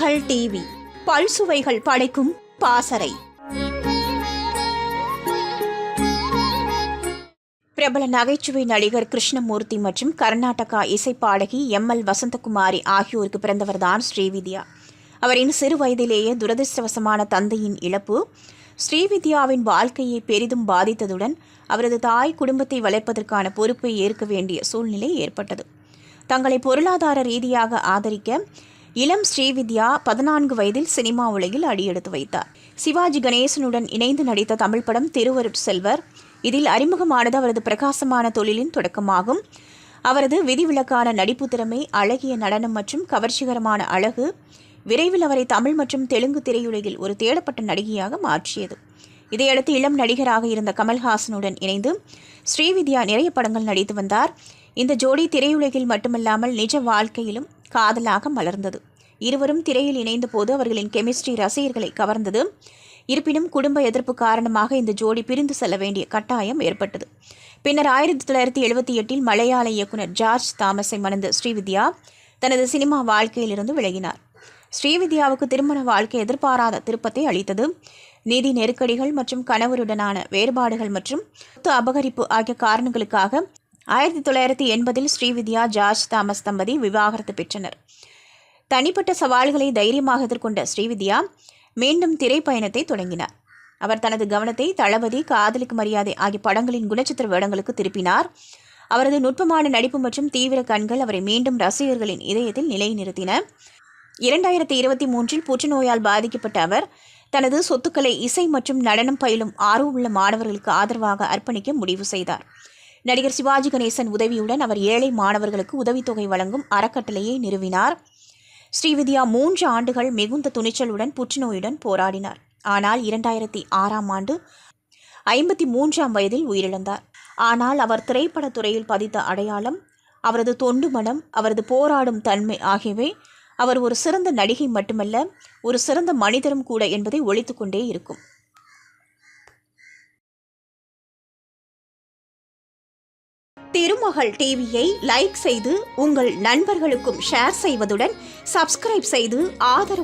கள் டிவி பல்சுவைகள் படைக்கும் பாசறை. பிரபல நகைச்சுவை நடிகர் கிருஷ்ணமூர்த்தி மற்றும் கர்நாடகா இசைப்பாடகி எம்.எல். வசந்தகுமாரி ஆகியோருக்கு பிறந்தவர்தான் ஸ்ரீவித்யா. அவரின் சிறு வயதிலேயே துரதிருஷ்டவசமான தந்தையின் இழப்பு ஸ்ரீவித்யாவின் வாழ்க்கையை பெரிதும் பாதித்ததுடன் அவரது தாய் குடும்பத்தை வளர்ப்பதற்கான பொறுப்பை ஏற்க வேண்டிய சூழ்நிலை ஏற்பட்டது. தங்களை பொருளாதார ரீதியாக ஆதரிக்க இளம் ஸ்ரீவித்யா 14 வயதில் சினிமா உலகில் அடியெடுத்து வைத்தார். சிவாஜி கணேசனுடன் இணைந்து நடித்த தமிழ் படம் திருவருட்செல்வர். இதில் அறிமுகமானது அவரது பிரகாசமான தொழிலின் தொடக்கமாகும். அவரது விதிவிலக்கான நடிப்பு திறமை, அழகிய நடனம் மற்றும் கவர்ச்சிகரமான அழகு விரைவில் அவரை தமிழ் மற்றும் தெலுங்கு திரையுலகில் ஒரு தேடப்பட்ட நடிகையாக மாற்றியது. இதையடுத்து இளம் நடிகராக இருந்த கமல்ஹாசனுடன் இணைந்து ஸ்ரீவித்யா நிறைய படங்கள் நடித்து வந்தார். இந்த ஜோடி திரையுலகில் மட்டுமல்லாமல் நிஜ வாழ்க்கையிலும் காதலாக மலர்ந்தது. இருவரும் திரையில் இணைந்த போது அவர்களின் கெமிஸ்ட்ரி ரசிகர்களை கவர்ந்தது. இருப்பினும் குடும்ப எதிர்ப்பு காரணமாக இந்த ஜோடி பிரிந்து செல்ல வேண்டிய கட்டாயம் ஏற்பட்டது. பின்னர் 1978 மலையாள இயக்குனர் ஜார்ஜ் தாமஸை மணந்த ஸ்ரீவித்யா தனது சினிமா வாழ்க்கையிலிருந்து விலகினார். ஸ்ரீவித்யாவுக்கு திருமண வாழ்க்கை எதிர்பாராத திருப்பத்தை அளித்தது. நிதி நெருக்கடிகள் மற்றும் கணவருடனான வேறுபாடுகள் மற்றும் சொத்து அபகரிப்பு ஆகிய காரணங்களுக்காக 1980 ஸ்ரீவித்யா ஜார்ஜ் தாமஸ் தம்பதி விவாகரத்து பெற்றனர். தனிப்பட்ட சவால்களை தைரியமாக எதிர்கொண்ட ஸ்ரீவித்யா மீண்டும் திரைப்பயணத்தை தொடங்கினார். அவர் தனது கவனத்தை தளபதி, காதலுக்கு மரியாதை ஆகிய படங்களின் குணச்சித்திர வேடங்களுக்கு திருப்பினார். அவரது நுட்பமான நடிப்பு மற்றும் தீவிர கண்கள் அவரை மீண்டும் ரசிகர்களின் இதயத்தில் நிலைநிறுத்தின. 2023 புற்றுநோயால் பாதிக்கப்பட்ட அவர் தனது சொத்துக்களை இசை மற்றும் நடனம் பயிலும் ஆர்வமுள்ள மாணவர்களுக்கு ஆதரவாக அர்ப்பணிக்க முடிவு செய்தார். நடிகர் சிவாஜி கணேசன் உதவியுடன் அவர் ஏழை மாணவர்களுக்கு உதவித்தொகை வழங்கும் அறக்கட்டளையை நிறுவினார். ஸ்ரீவித்யா 3 ஆண்டுகள் மிகுந்த துணிச்சலுடன் புற்றுநோயுடன் போராடினார். ஆனால் 2006 53 வயதில் உயிரிழந்தார். ஆனால் அவர் திரைப்படத் துறையில் பதித்த அடையாளம், அவரது தொண்டு மனம், அவரது போராடும் தன்மை ஆகியவை அவர் ஒரு சிறந்த நடிகை மட்டுமல்ல, ஒரு சிறந்த மனிதரும் கூட என்பதை ஒழித்துக்கொண்டே இருக்கும். திருமகள் டிவியை லைக் செய்து உங்கள் நண்பர்களுக்கும் ஷேர் செய்வதுடன் சப்ஸ்கிரைப் செய்து ஆதரவு